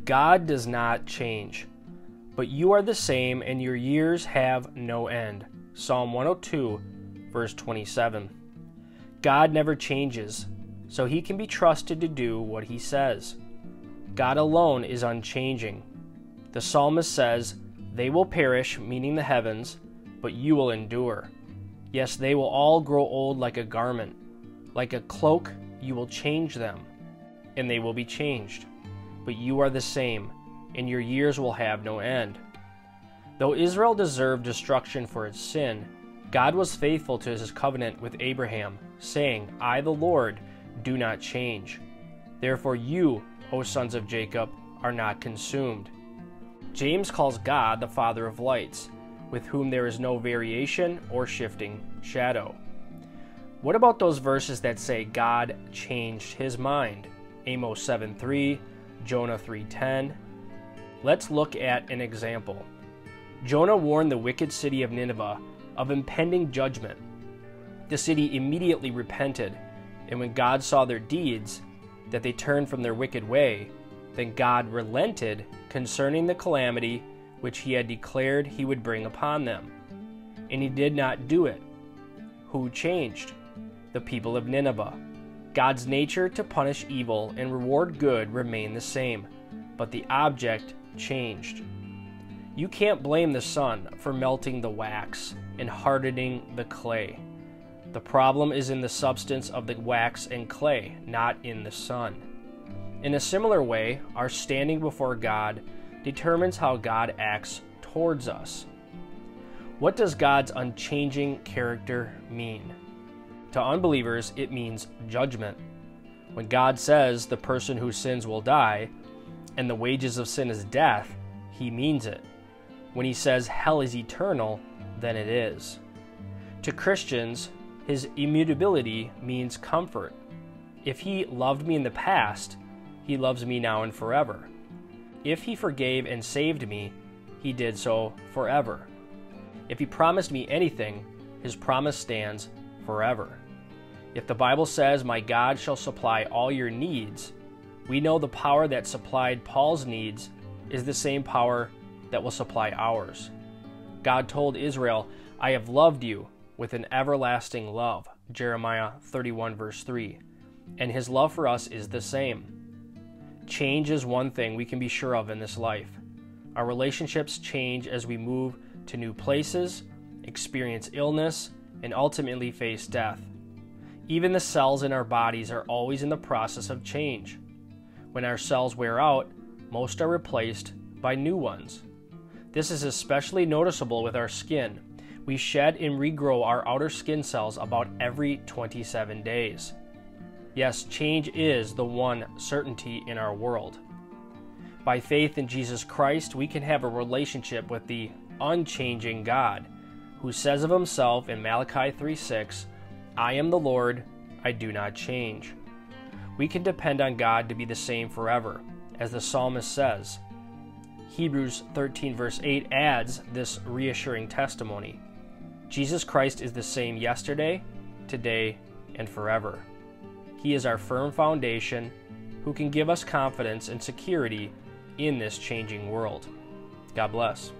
God does not change, but you are the same, and your years have no end. Psalm 102, verse 27. God never changes, so he can be trusted to do what he says. God alone is unchanging. The psalmist says, "They will perish," meaning the heavens, "but you will endure. Yes, they will all grow old like a garment. Like a cloak, you will change them, and they will be changed. But you are the same, and your years will have no end." Though Israel deserved destruction for its sin, God was faithful to his covenant with Abraham, saying, "I, the Lord, do not change. Therefore you, O sons of Jacob, are not consumed." James calls God the Father of lights, with whom there is no variation or shifting shadow. What about those verses that say God changed his mind? Amos 7:3, Jonah 3:10. Let's look at an example. Jonah warned the wicked city of Nineveh of impending judgment. The city immediately repented, and when God saw their deeds, that they turned from their wicked way, then God relented concerning the calamity which he had declared he would bring upon them. And he did not do it. Who changed? The people of Nineveh. God's nature to punish evil and reward good remained the same, but the object changed. You can't blame the sun for melting the wax and hardening the clay. The problem is in the substance of the wax and clay, not in the sun. In a similar way, our standing before God determines how God acts towards us. What does God's unchanging character mean? To unbelievers, it means judgment. When God says the person who sins will die, and the wages of sin is death, he means it. When he says hell is eternal, then it is. To Christians, his immutability means comfort. If he loved me in the past, he loves me now and forever. If he forgave and saved me, he did so forever. If he promised me anything, his promise stands forever. If the Bible says, "My God shall supply all your needs," we know the power that supplied Paul's needs is the same power that will supply ours. God told Israel, "I have loved you with an everlasting love," Jeremiah 31 verse 3, and his love for us is the same. Change is one thing we can be sure of in this life. Our relationships change as we move to new places, experience illness, and ultimately face death. Even the cells in our bodies are always in the process of change. When our cells wear out, most are replaced by new ones. This is especially noticeable with our skin. We shed and regrow our outer skin cells about every 27 days. Yes, change is the one certainty in our world. By faith in Jesus Christ, we can have a relationship with the unchanging God, who says of himself in Malachi 3:6, "I am the Lord, I do not change." We can depend on God to be the same forever, as the psalmist says. Hebrews 13 verse 8 adds this reassuring testimony. Jesus Christ is the same yesterday, today, and forever. He is our firm foundation, who can give us confidence and security in this changing world. God bless.